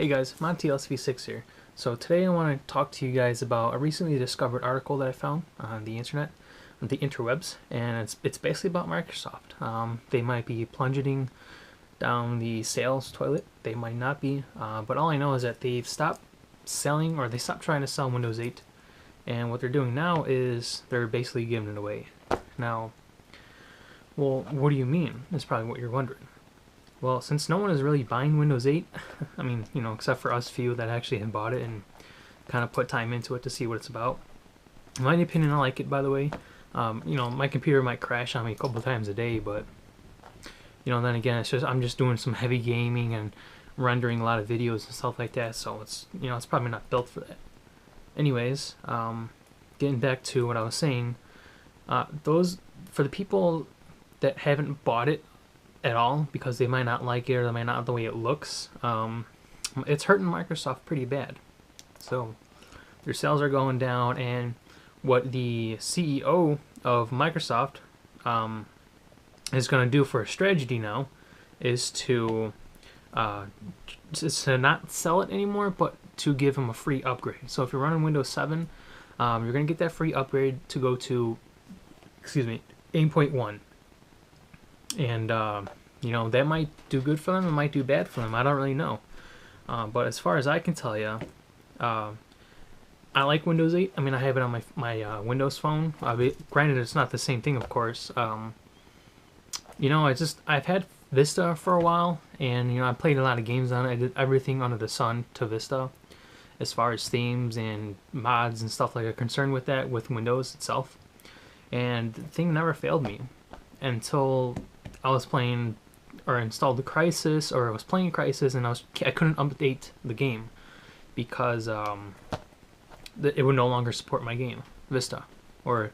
Hey guys, MontyLSV6 here. So today I want to talk to you guys about a recently discovered article that I found on the internet, on the interwebs, and it's basically about Microsoft. They might be plunging down the sales toilet. They might not be, but all I know is that they've stopped selling, or they stopped trying to sell Windows 8, and what they're doing now is they're basically giving it away. Now, well, what do you mean? Is probably what you're wondering. Well, since no one is really buying Windows 8, I mean, except for us few that actually had bought it and kind of put time into it to see what it's about. In my opinion, I like it, by the way. My computer might crash on me a couple times a day, but, then again, I'm just doing some heavy gaming and rendering a lot of videos and stuff like that, so it's probably not built for that. Anyways, getting back to what I was saying, for the people that haven't bought it at all because they might not like it or they might not like the way it looks, it's hurting Microsoft pretty bad. So their sales are going down, and what the CEO of Microsoft is going to do for a strategy now is to not sell it anymore, but to give them a free upgrade. So if you're running Windows 7, you're going to get that free upgrade to go to 8.1. And that might do good for them, it might do bad for them, I don't really know. But as far as I can tell you, I like Windows 8. I mean, I have it on my Windows phone. Granted, it's not the same thing, of course. I've had Vista for a while, and I played a lot of games on it. I did everything under the sun to Vista, as far as themes and mods and stuff like that concerned with that, with Windows itself. And the thing never failed me until I was playing or installed the Crysis, or I was playing Crysis, and I couldn't update the game because it would no longer support my game, Vista, or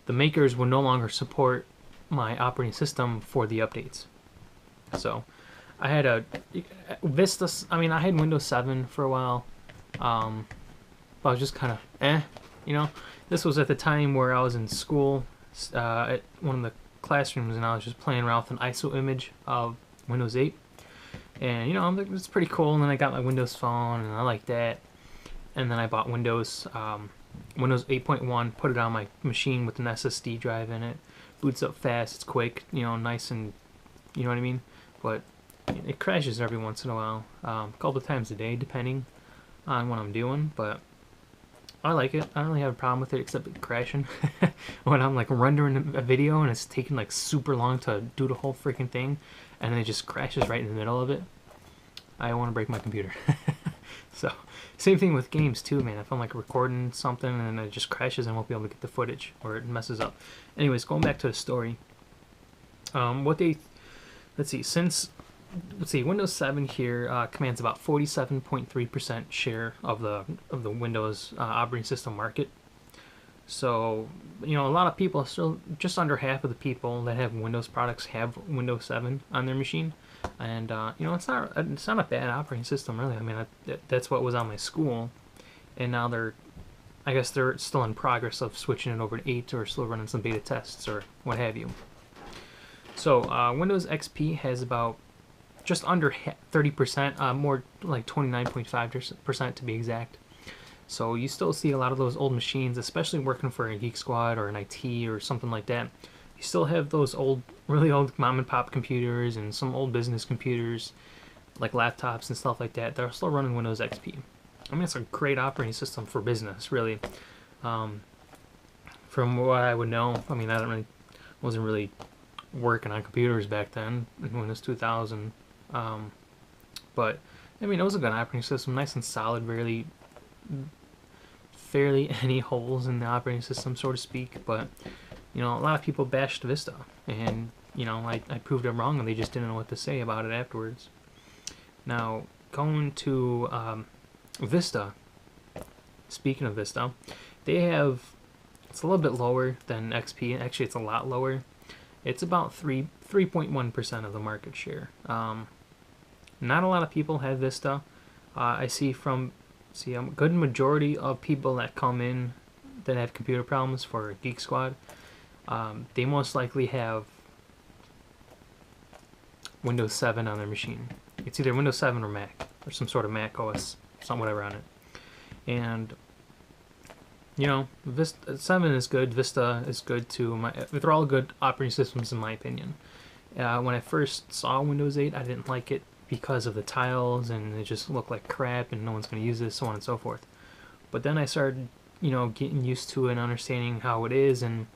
the makers would no longer support my operating system for the updates. So I had I had Windows 7 for a while, but I was just kind of This was at the time where I was in school at one of the classrooms, and I was just playing around with an ISO image of Windows 8, and I'm like, it's pretty cool. And then I got my Windows phone, and I like that, and then I bought Windows 8.1, put it on my machine with an SSD drive in it. Boots up fast, it's quick, nice, and you know what I mean. But it crashes every once in a while, a couple of times a day, depending on what I'm doing. But I like it. I don't really have a problem with it, except it crashing when I'm like rendering a video and it's taking like super long to do the whole freaking thing, and then it just crashes right in the middle of it. I want to break my computer. So same thing with games too, man. If I'm like recording something and it just crashes, I won't be able to get the footage, or it messes up. Anyways, going back to the story. Windows 7 here commands about 47.3% share of the Windows operating system market. So, a lot of people, still just under half of the people that have Windows products have Windows 7 on their machine, and it's not a bad operating system, really. I mean, that's what was on my school, and now I guess they're still in progress of switching it over to 8, or still running some beta tests or what have you. So Windows XP has about just under 30%, more like 29.5% to be exact. So you still see a lot of those old machines, especially working for a Geek Squad or an IT or something like that. You still have those really old mom and pop computers and some old business computers, like laptops and stuff like that. They're still running Windows XP. I mean, it's a great operating system for business, really. From what I would know, I mean, wasn't really working on computers back then in Windows 2000. But I mean, it was a good operating system, nice and solid, fairly any holes in the operating system, so to speak. But a lot of people bashed Vista, and I proved them wrong, and they just didn't know what to say about it afterwards. Now, going to Vista, speaking of Vista, it's a little bit lower than XP. Actually, it's a lot lower. It's about 3.1% of the market share. Not a lot of people have Vista. I see a good majority of people that come in that have computer problems for Geek Squad, they most likely have Windows 7 on their machine. It's either Windows 7 or Mac. or some sort of Mac OS, some whatever on it. And you know, Vista 7 is good, Vista is good too. They're all good operating systems in my opinion. When I first saw Windows 8, I didn't like it because of the tiles, and it just looked like crap, and no one's going to use this, so on and so forth. But then I started, you know, getting used to it and understanding how it is, and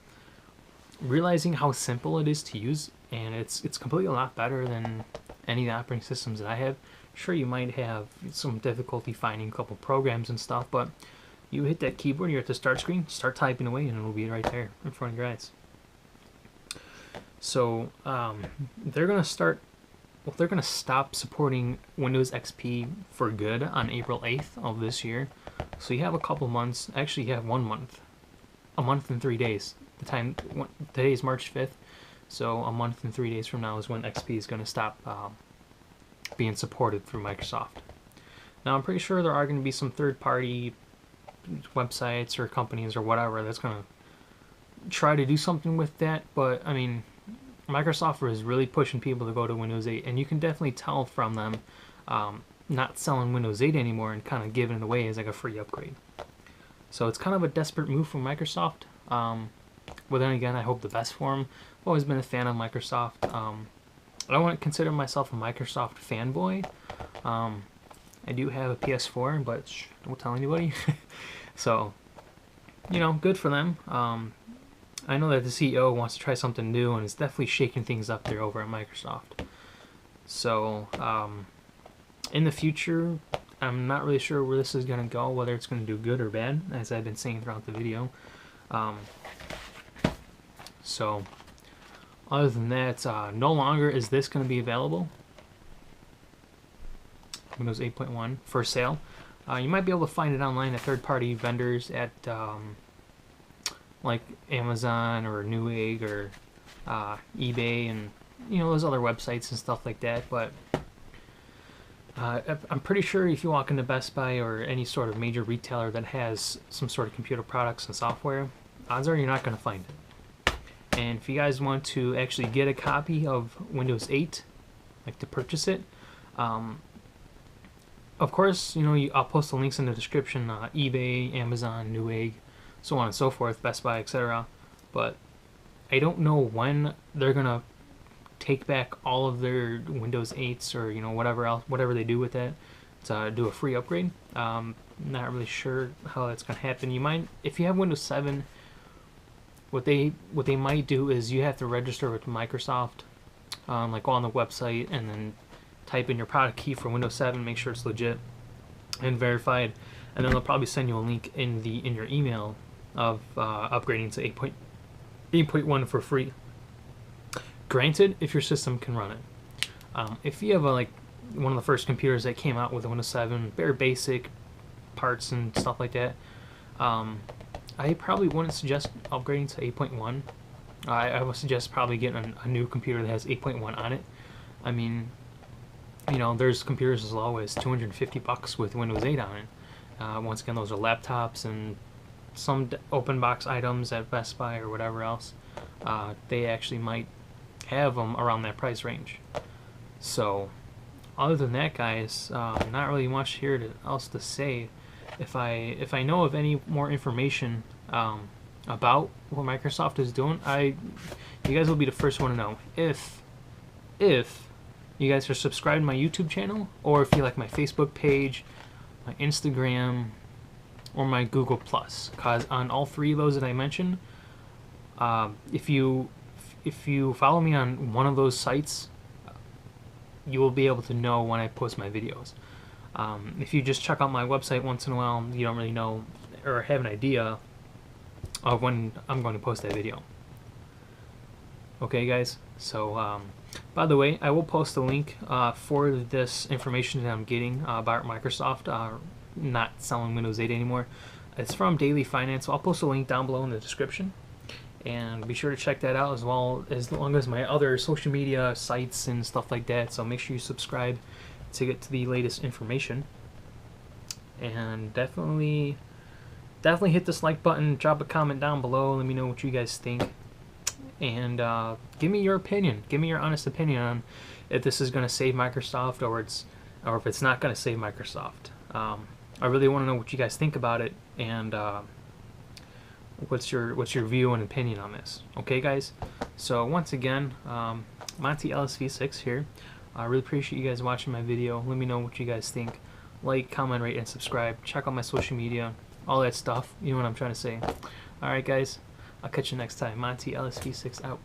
realizing how simple it is to use, and it's completely a lot better than any of the operating systems that I have. Sure, you might have some difficulty finding a couple programs and stuff, but you hit that keyboard, you're at the start screen, start typing away, and it'll be right there in front of your eyes. So they're gonna stop supporting Windows XP for good on April 8th of this year. So you have a couple months. Actually, you have 1 month, a month and 3 days. Today is March 5th, so a month and 3 days from now is when XP is gonna stop being supported through Microsoft. Now I'm pretty sure there are going to be some third-party websites or companies or whatever that's going to try to do something with that, but I mean, Microsoft is really pushing people to go to Windows 8, and you can definitely tell from them not selling Windows 8 anymore and kind of giving it away as like a free upgrade. So it's kind of a desperate move from Microsoft. But then again, I hope the best for them. I've always been a fan of Microsoft. I don't want to consider myself a Microsoft fanboy. I do have a PS4, but don't tell anybody. So, you know, good for them. I know that the CEO wants to try something new, and is definitely shaking things up there over at Microsoft. So, in the future, I'm not really sure where this is going to go, whether it's going to do good or bad, as I've been saying throughout the video. So, other than that, no longer is this going to be available. Windows 8.1 for sale. You might be able to find it online at third-party vendors at like Amazon or Newegg or eBay, and you know, those other websites and stuff like that. But I'm pretty sure if you walk into Best Buy or any sort of major retailer that has some sort of computer products and software, odds are you're not going to find it. And if you guys want to actually get a copy of Windows 8, like to purchase it, of course, you know, I'll post the links in the description, eBay, Amazon, Newegg, so on and so forth, Best Buy, etc. But I don't know when they're going to take back all of their Windows 8s or, you know, whatever they do with that to do a free upgrade. Not really sure how that's going to happen. You might, if you have Windows 7, what they might do is you have to register with Microsoft, like go on the website and then type in your product key for Windows 7, make sure it's legit and verified, and then they'll probably send you a link in your email of upgrading to 8.1 for free. Granted, if your system can run it. If you have like one of the first computers that came out with Windows 7, very basic parts and stuff like that, I probably wouldn't suggest upgrading to 8.1. I would suggest probably getting a new computer that has 8.1 on it. I mean, you know, there's computers as low as $250 with Windows 8 on it. Once again, those are laptops and some open box items at Best Buy or whatever else. They actually might have them around that price range. So, other than that, guys, not really much here else to say. If I know of any more information about what Microsoft is doing, you guys will be the first one to know. If you guys are subscribed to my YouTube channel, or if you like my Facebook page, my Instagram, or my Google+. Because on all three of those that I mentioned, if you follow me on one of those sites, you will be able to know when I post my videos. If you just check out my website once in a while, you don't really know or have an idea of when I'm going to post that video. Okay, guys, so by the way, I will post a link for this information that I'm getting about Microsoft not selling Windows 8 anymore. It's from Daily Finance, so I'll post a link down below in the description. And be sure to check that out, as well as long as my other social media sites and stuff like that. So make sure you subscribe to get to the latest information. And definitely hit this like button, drop a comment down below, let me know what you guys think. And give me your opinion. Give me your honest opinion on if this is going to save Microsoft, or or if it's not going to save Microsoft. I really want to know what you guys think about it, and what's your view and opinion on this. Okay, guys. So once again, Monty LSV6 here. I really appreciate you guys watching my video. Let me know what you guys think. Like, comment, rate, and subscribe. Check out my social media, all that stuff. You know what I'm trying to say. All right, guys. I'll catch you next time. Monty LSV6 out.